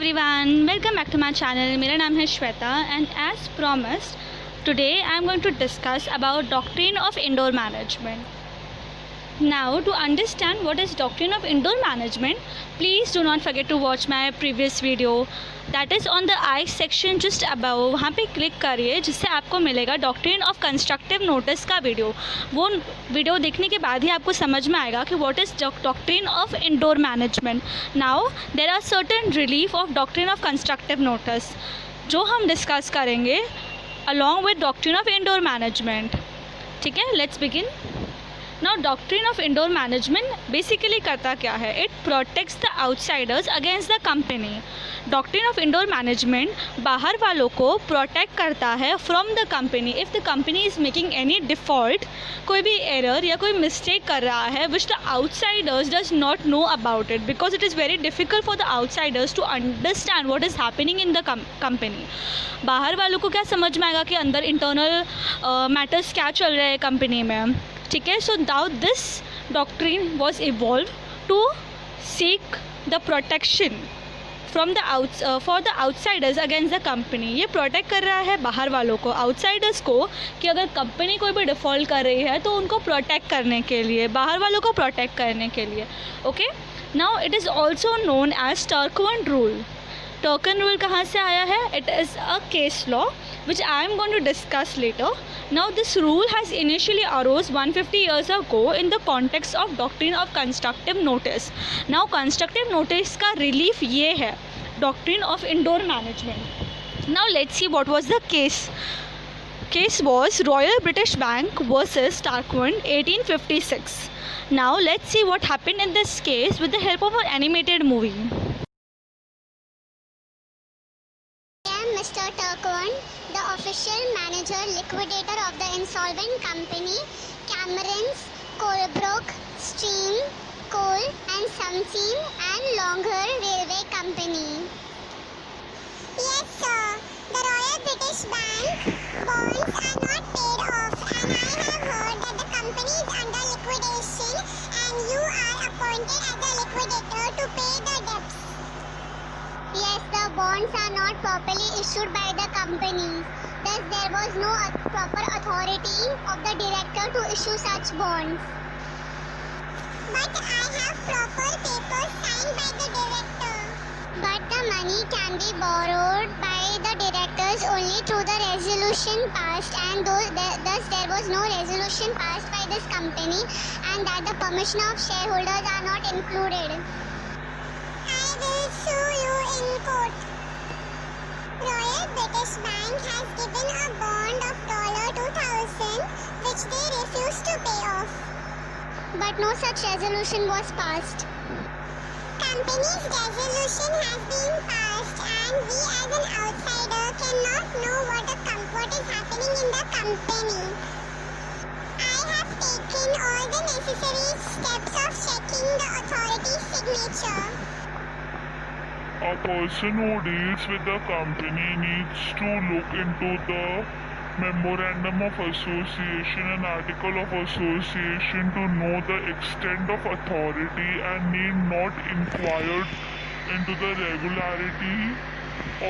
everyone, welcome back to my channel. मेरा नाम है Shweta and as promised, today I am going to discuss about doctrine of indoor management. Now, to understand what is doctrine of indoor management, please do not forget to watch my previous video. That is on the I section just above. वहाँ पे click करिए जिससे आपको मिलेगा doctrine of constructive notice का video. वो video देखने के बाद ही आपको समझ में आएगा कि what is doctrine of indoor management. Now there are certain relief of doctrine of constructive notice जो हम डिस्कस करेंगे along with doctrine of indoor management. ठीक है, let's begin. Now doctrine of indoor management basically करता क्या है? It protects the outsiders against the company. Doctrine of indoor management बाहर वालों को protect करता है from the company. If the company is making any default, कोई भी error या कोई mistake कर रहा है which the outsiders does not know about it, because it is very difficult for the outsiders to understand what is happening in the company. बाहर वालों को क्या समझ में आएगा कि अंदर internal matters क्या चल रहे हैं कंपनी में. ठीक है, so now this doctrine was evolve to seek the protection from the for the outsiders against the company. ये प्रोटेक्ट कर रहा है बाहर वालों को, आउटसाइडर्स को, कि अगर कंपनी कोई भी डिफ़ॉल्ट कर रही है तो उनको प्रोटेक्ट करने के लिए, बाहर वालों को प्रोटेक्ट करने के लिए. Okay, now it is also known as Turquand rule. Turquand rule कहाँ से आया है? It is a case law which I am going to discuss later. Now this rule has initially arose 150 years ago in the context of doctrine of constructive notice. Now constructive notice का relief ये है doctrine of indoor management. Now let's see what was the case. Case was Royal British Bank versus Tarquin 1856. Now let's see what happened in this case with the help of an animated movie. Mr. Tarquin, the official manager liquidator of the insolvent company Cameron's Colebrook Steam, Coal and Something and Longer Railway Company. Yes, sir. The Royal British Bank bonds are not paid off, and I have heard that the company is under liquidation and you are appointed as the liquidator to pay the debts. Yes, the bonds are not properly issued by the company. Thus, there was no proper authority of the director to issue such bonds. But I have proper papers signed by the director. But the money can be borrowed by the directors only through the resolution passed, and thus there was no resolution passed by this company, and that the permission of shareholders are not included. I will sue you in court. Royal British Bank has given a bond of $2,000 which they refused to pay off. But no such resolution was passed. Company's resolution has been passed, and we as an outsider cannot know what is happening in the company. I have taken all the necessary steps of checking the authority's signature. A person who deals with the company needs to look into the Memorandum of Association and Article of Association to know the extent of authority and need not inquire into the regularity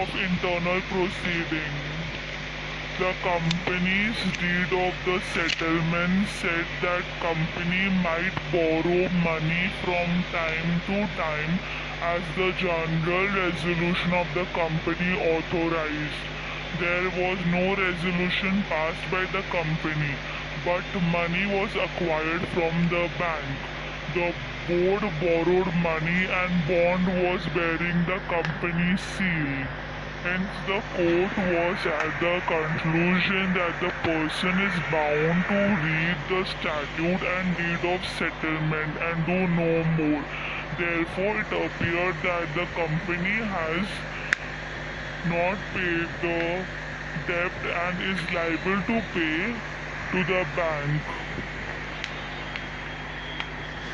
of internal proceeding. The company's deed of the settlement said that company might borrow money from time to time as the general resolution of the company authorized. There was no resolution passed by the company, but money was acquired from the bank. The board borrowed money and bond was bearing the company's seal. Hence, the court was at the conclusion that the person is bound to read the statute and deed of settlement and do no more. Therefore, it appeared that the company has not paid the debt and is liable to pay to the bank.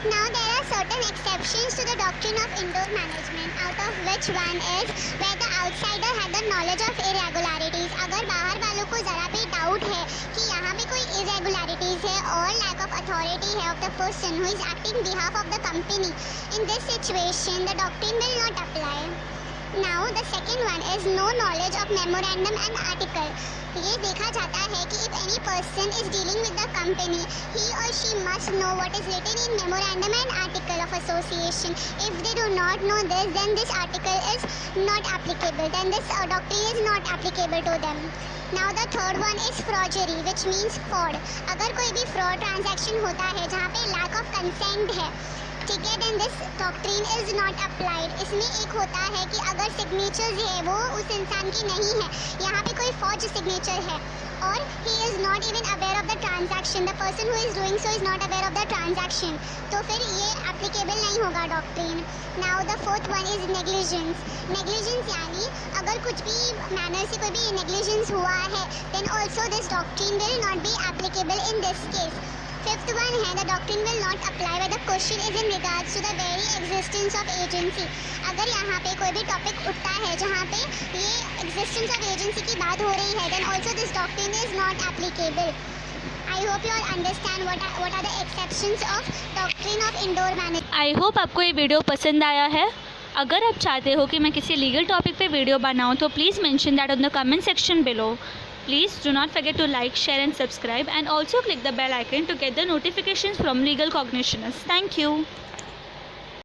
Now there are certain exceptions to the doctrine of indoor management, out of which one is where the outsider had the knowledge of irregularities. अगर बाहर वालों को ज़रा भी doubt है कि यहाँ पे कोई irregularities है और lack of authority है of the person who is acting behalf of the company, in this situation the doctrine will not apply. Now the second one is no knowledge of memorandum and article. ये देखा जाता है कि if any person is dealing with the company, he or she must know what is written in memorandum and article of association. If they do not know this, then this article is not applicable. Then this doctrine is not applicable to them. Now the third one is forgery, which means fraud. अगर कोई भी fraud transaction होता है जहाँ पे lack of consent है, ठीक है, then this doctrine is not applied. इसमें एक होता है कि अगर signatures है वो उस इंसान की नहीं है, यहाँ पे कोई forged signature है और he is not even aware of the transaction, the person who is doing so is not aware of the transaction, तो फिर ये applicable नहीं होगा doctrine. Now the fourth one is negligence. Negligence यानी अगर कुछ भी manner से कोई भी negligence हुआ है, then also this doctrine will not be applicable in this case. Fifth one है the doctrine will not apply where the question is in regards to the very existence of agency. अगर यहाँ पे कोई भी topic उठता है जहाँ पे ये existence of agency की बात हो रही है, then also this doctrine is not applicable. I hope you all understand what are the exceptions of doctrine of indoor management. I hope आपको ये वीडियो पसंद आया है. अगर आप चाहते हो कि मैं किसी लीगल टॉपिक पे वीडियो बनाऊँ तो please mention that on the comment section below. Please do not forget to like, share and subscribe, and also click the bell icon to get the notifications from Legal Cognitioners. Thank you.